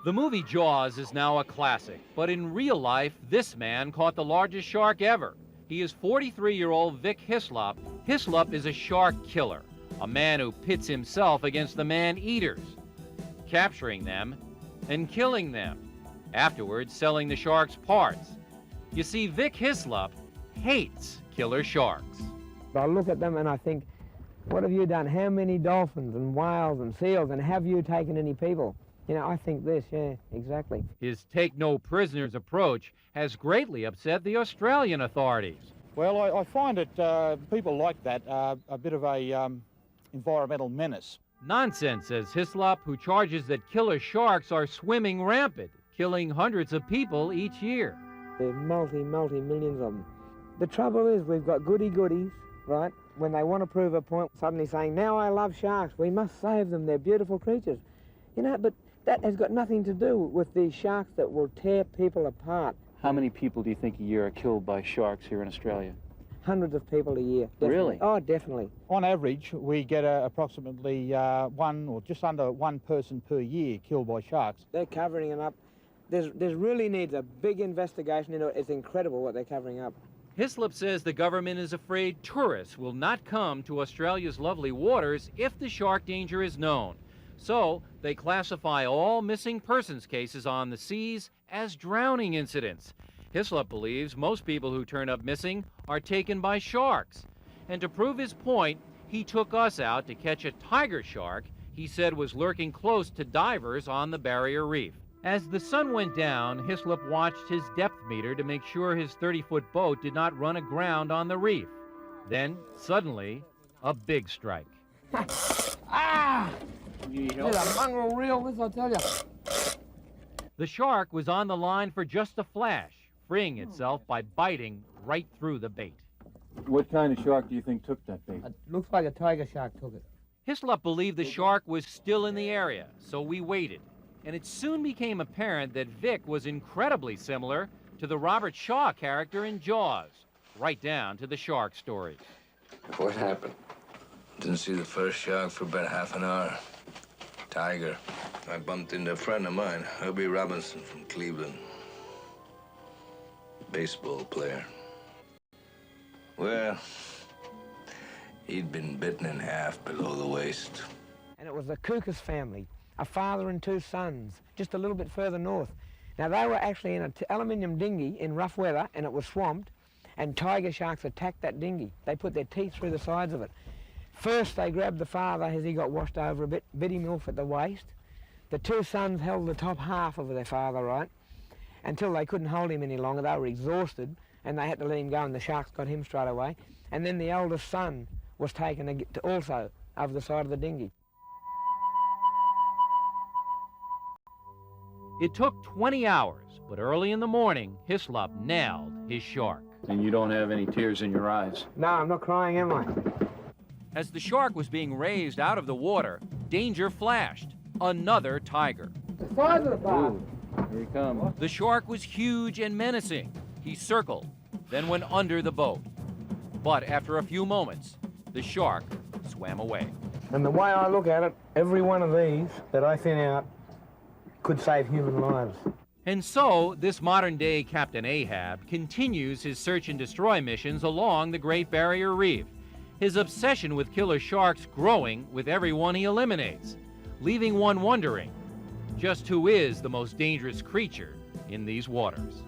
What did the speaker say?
The movie Jaws is now a classic, but in real life, this man caught the largest shark ever. He is 43-year-old Vic Hislop. Hislop is a shark killer, a man who pits himself against the man-eaters, capturing them and killing them, afterwards selling the sharks' parts. You see, Vic Hislop hates killer sharks. I look at them and I think, what have you done? How many dolphins and whales and seals, and have you taken any people? You know, I think this, yeah, exactly. His take-no-prisoners approach has greatly upset the Australian authorities. Well, I find that people like that a bit of a environmental menace. Nonsense, says Hislop, who charges that killer sharks are swimming rampant, killing hundreds of people each year. There's multi-millions of them. The trouble is we've got goody-goodies, right? When they want to prove a point, suddenly saying, now I love sharks, we must save them, they're beautiful creatures. You know, but that has got nothing to do with these sharks that will tear people apart. How many people do you think a year are killed by sharks here in Australia? Hundreds of people a year. Definitely. Really? Oh, definitely. On average, we get approximately one or just under one person per year killed by sharks. They're covering it up. There's really needs a big investigation into it. It's incredible what they're covering up. Hislop says the government is afraid tourists will not come to Australia's lovely waters if the shark danger is known. So they classify all missing persons cases on the seas as drowning incidents. Hislop believes most people who turn up missing are taken by sharks. And to prove his point, he took us out to catch a tiger shark he said was lurking close to divers on the barrier reef. As the sun went down, Hislop watched his depth meter to make sure his 30-foot boat did not run aground on the reef. Then, suddenly, a big strike. Ah! It's a mongrel reel, this I'll tell you. The shark was on the line for just a flash, freeing itself by biting right through the bait. What kind of shark do you think took that bait? It looks like a tiger shark took it. Hislop believed the shark was still in the area, so we waited. And it soon became apparent that Vic was incredibly similar to the Robert Shaw character in Jaws, right down to the shark stories. What happened? Didn't see the first shark for about half an hour. Tiger. I bumped into a friend of mine, Herbie Robinson from Cleveland. Baseball player. Well, he'd been bitten in half below the waist. And it was the Kukas family, a father and two sons, just a little bit further north. Now, they were actually in an aluminium dinghy in rough weather, and it was swamped, and tiger sharks attacked that dinghy. They put their teeth through the sides of it. First, they grabbed the father as he got washed over a bit, bit him off at the waist. The two sons held the top half of their father, right, until they couldn't hold him any longer. They were exhausted, and they had to let him go, and the sharks got him straight away. And then the eldest son was taken also over the side of the dinghy. It took 20 hours, but early in the morning, Hislop nailed his shark. And you don't have any tears in your eyes? No, I'm not crying, am I? As the shark was being raised out of the water, danger flashed. Another tiger. The size of the bar. Here he comes. The shark was huge and menacing. He circled, then went under the boat. But after a few moments, the shark swam away. And the way I look at it, every one of these that I thin out could save human lives. And so, this modern-day Captain Ahab continues his search and destroy missions along the Great Barrier Reef. His obsession with killer sharks growing with every one he eliminates, leaving one wondering just who is the most dangerous creature in these waters.